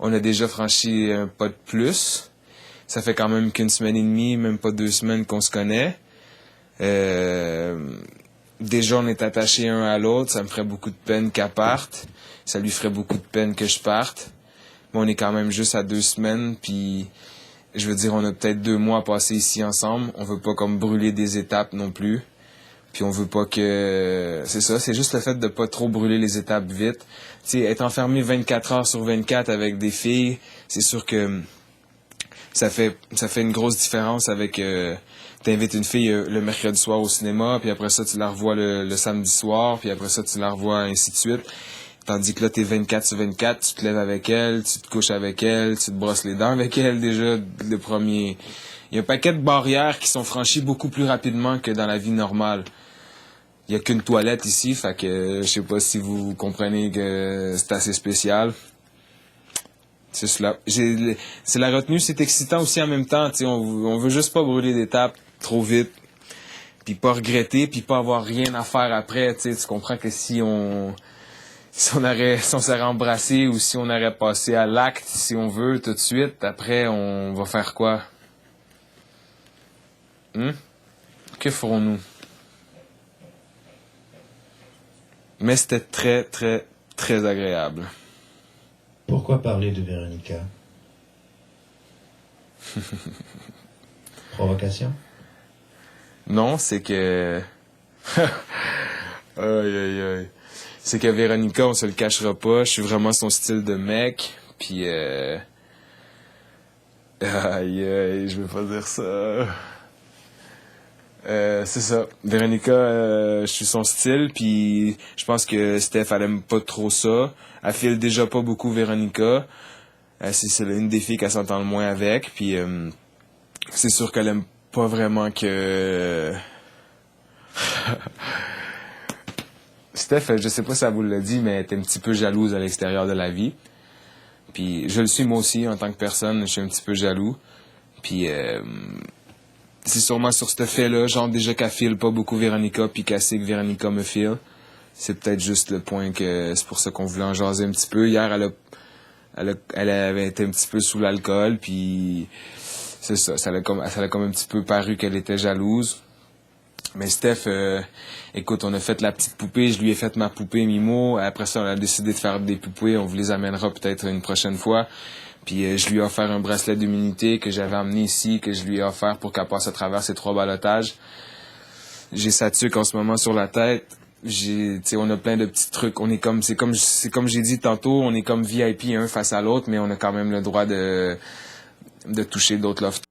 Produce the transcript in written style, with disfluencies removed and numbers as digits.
On a déjà franchi un pas de plus. Ça fait quand même qu'une semaine et demie, même pas 2 semaines qu'on se connaît. Déjà, on est attachés un à l'autre. Ça me ferait beaucoup de peine qu'elle parte. Ça lui ferait beaucoup de peine que je parte. Mais on est quand même juste à 2 semaines, puis je veux dire, on a peut-être 2 mois à passer ici ensemble. On veut pas comme brûler des étapes non plus. Puis on veut pas que... C'est ça, c'est juste le fait de pas trop brûler les étapes vite. Tu sais, être enfermé 24 heures sur 24 avec des filles, c'est sûr que ça fait une grosse différence avec... t'invites une fille le mercredi soir au cinéma, puis après ça, tu la revois le samedi soir, puis après ça, tu la revois ainsi de suite. Tandis que là, t'es 24 sur 24, tu te lèves avec elle, tu te couches avec elle, tu te brosses les dents avec elle déjà, le premier... Il y a un paquet de barrières qui sont franchies beaucoup plus rapidement que dans la vie normale. Il y a qu'une toilette ici, fait que je sais pas si vous comprenez que c'est assez spécial. C'est cela. C'est la retenue, c'est excitant aussi en même temps, tu sais, on veut juste pas brûler d'étapes trop vite, puis pas regretter, puis pas avoir rien à faire après, tu sais, tu comprends que si on s'est embrassé ou si on aurait passé à l'acte, si on veut, tout de suite, après, on va faire quoi? Que ferons-nous? Mais c'était très, très, très agréable. Pourquoi parler de Véronica? Provocation? Non, c'est que... aïe, aïe, aïe. C'est que Véronica, on se le cachera pas, je suis vraiment son style de mec, puis aïe, aïe, je vais pas dire ça. C'est ça. Véronica, je suis son style, puis je pense que Steph, elle aime pas trop ça. Elle file déjà pas beaucoup Véronica. C'est une des filles qu'elle s'entend le moins avec, puis c'est sûr qu'elle aime pas vraiment que... Steph, je sais pas si elle vous l'a dit, mais elle est un petit peu jalouse à l'extérieur de la vie. Puis je le suis moi aussi, en tant que personne, je suis un petit peu jaloux. Puis c'est sûrement sur ce fait-là, genre déjà qu'elle file pas beaucoup Véronica, puis qu'elle sait que Véronica me file. C'est peut-être juste le point que c'est pour ça qu'on voulait en jaser un petit peu. Hier, elle avait été un petit peu sous l'alcool, puis c'est ça, ça l'a comme un petit peu paru qu'elle était jalouse. Mais Steph, écoute, on a fait la petite poupée, je lui ai fait ma poupée Mimo. Après ça, on a décidé de faire des poupées, on vous les amènera peut-être une prochaine fois. Puis je lui ai offert un bracelet d'immunité que j'avais amené ici, que je lui ai offert pour qu'elle passe à travers ces 3 ballottages. J'ai sa tuque en ce moment sur la tête. On a plein de petits trucs. On est comme, c'est comme j'ai dit tantôt, on est comme VIP un face à l'autre, mais on a quand même le droit de toucher d'autres lofters.